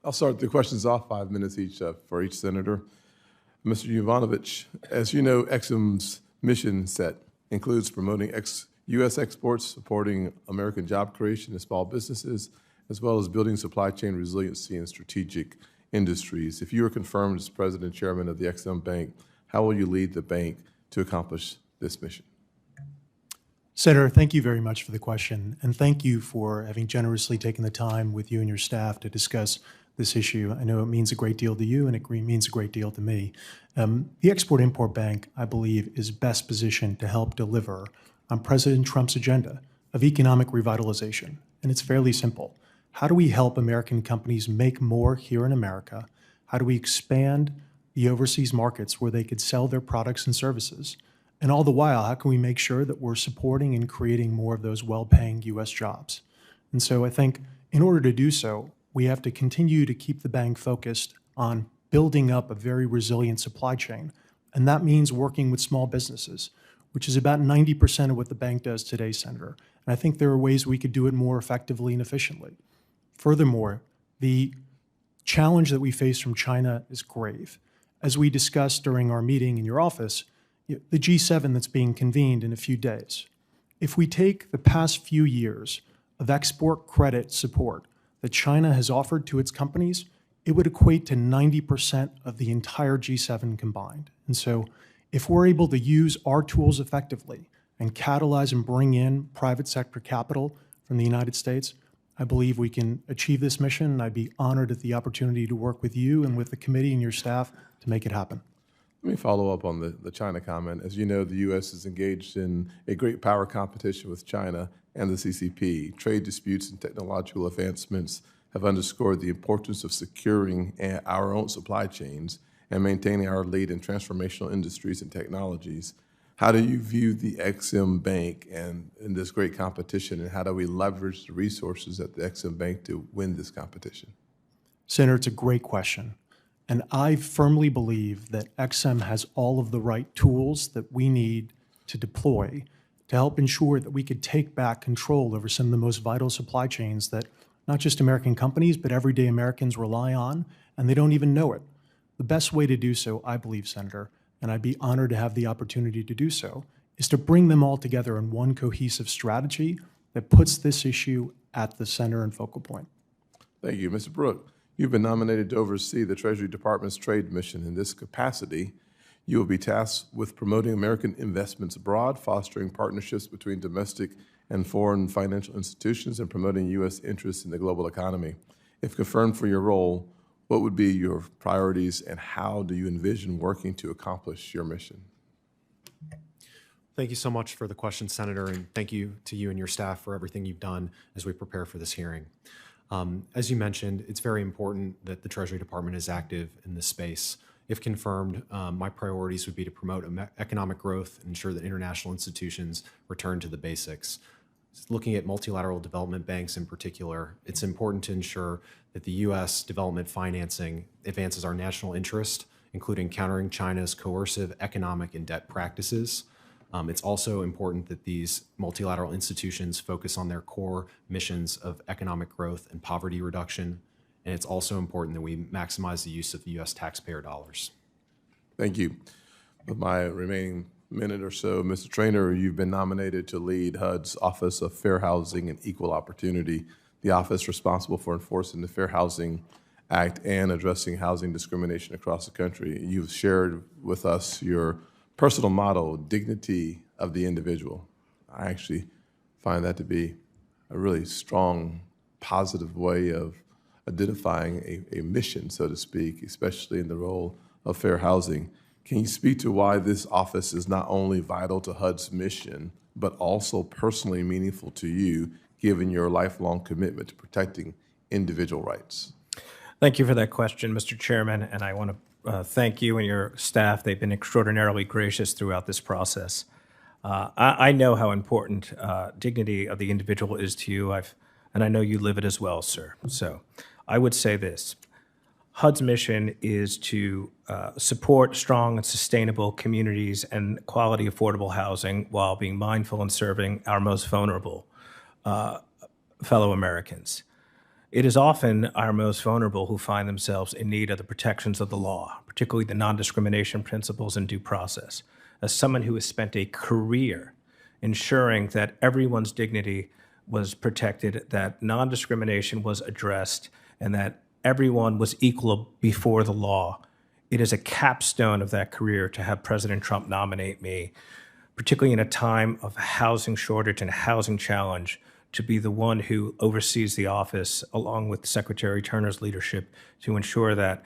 I'll start the questions off, 5 minutes each for each senator. Mr. Yovanovitch, as you know, EXIM's mission set includes promoting U.S. exports, supporting American job creation and small businesses, as well as building supply chain resiliency in strategic industries. If you are confirmed as president and chairman of the EXIM Bank, how will you lead the bank to accomplish this mission? Senator, thank you very much for the question, and thank you for having generously taken the time with you and your staff to discuss this issue. I know it means a great deal to you, and it means a great deal to me. The Export-Import Bank, I believe, is best positioned to help deliver on President Trump's agenda of economic revitalization, and it's fairly simple. How do we help American companies make more here in America? How do we expand the overseas markets where they could sell their products and services? And all the while, how can we make sure that we're supporting and creating more of those well-paying U.S. jobs? And so I think in order to do so, we have to continue to keep the bank focused on building up a very resilient supply chain. And that means working with small businesses, which is about 90% of what the bank does today, Senator. And I think there are ways we could do it more effectively and efficiently. Furthermore, the challenge that we face from China is grave. As we discussed during our meeting in your office, the G7 that's being convened in a few days. If we take the past few years of export credit support that China has offered to its companies, it would equate to 90% of the entire G7 combined. And so if we're able to use our tools effectively and catalyze and bring in private sector capital from the United States, I believe we can achieve this mission, and I'd be honored at the opportunity to work with you and with the committee and your staff to make it happen. Let me follow up on the China comment. As you know, the U.S. is engaged in a great power competition with China and the CCP. Trade disputes and technological advancements have underscored the importance of securing our own supply chains and maintaining our lead in transformational industries and technologies. How do you view the EXIM Bank and in this great competition, and how do we leverage the resources at the EXIM Bank to win this competition? Senator, it's a great question. And I firmly believe that EXIM has all of the right tools that we need to deploy to help ensure that we could take back control over some of the most vital supply chains that not just American companies, but everyday Americans rely on, and they don't even know it. The best way to do so, I believe, Senator, and I'd be honored to have the opportunity to do so, is to bring them all together in one cohesive strategy that puts this issue at the center and focal point. Thank you. Mr. Brooke, you've been nominated to oversee the Treasury Department's trade mission. In this capacity, you will be tasked with promoting American investments abroad, fostering partnerships between domestic and foreign financial institutions, and promoting U.S. interests in the global economy. If confirmed for your role, what would be your priorities, and how do you envision working to accomplish your mission? Thank you so much for the question, Senator, and thank you to you and your staff for everything you've done as we prepare for this hearing. As you mentioned, it's very important that the Treasury Department is active in this space. If confirmed, my priorities would be to promote economic growth and ensure that international institutions return to the basics. Looking at multilateral development banks in particular, it's important to ensure that the U.S. development financing advances our national interest, including countering China's coercive economic and debt practices. It's also important that these multilateral institutions focus on their core missions of economic growth and poverty reduction. And it's also important that we maximize the use of U.S. taxpayer dollars. Thank you. With my remaining minute or so, Mr. Traynor, you've been nominated to lead HUD's Office of Fair Housing and Equal Opportunity, the office responsible for enforcing the Fair Housing Act and addressing housing discrimination across the country. You've shared with us your personal motto, dignity of the individual. I actually find that to be a really strong, positive way of identifying a mission, so to speak, especially in the role of fair housing. Can you speak to why this office is not only vital to HUD's mission, but also personally meaningful to you, given your lifelong commitment to protecting individual rights? Thank you for that question, Mr. Chairman, and I want to thank you and your staff. They've been extraordinarily gracious throughout this process. I know how important dignity of the individual is to you, and I know you live it as well, sir. So I would say this. HUD's mission is to support strong and sustainable communities and quality, affordable housing while being mindful and serving our most vulnerable fellow Americans. it is often our most vulnerable who find themselves in need of the protections of the law, particularly the non-discrimination principles and due process. As someone who has spent a career ensuring that everyone's dignity was protected, that non-discrimination was addressed, and that everyone was equal before the law, it is a capstone of that career to have President Trump nominate me, particularly in a time of housing shortage and housing challenge, to be the one who oversees the office, along with Secretary Turner's leadership, to ensure that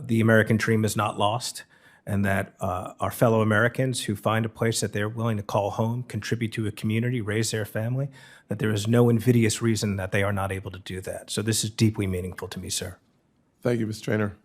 the American dream is not lost, and that our fellow Americans who find a place that they're willing to call home, contribute to a community, raise their family, that there is no invidious reason that they are not able to do that. So this is deeply meaningful to me, sir. Thank you, Mr. Traynor.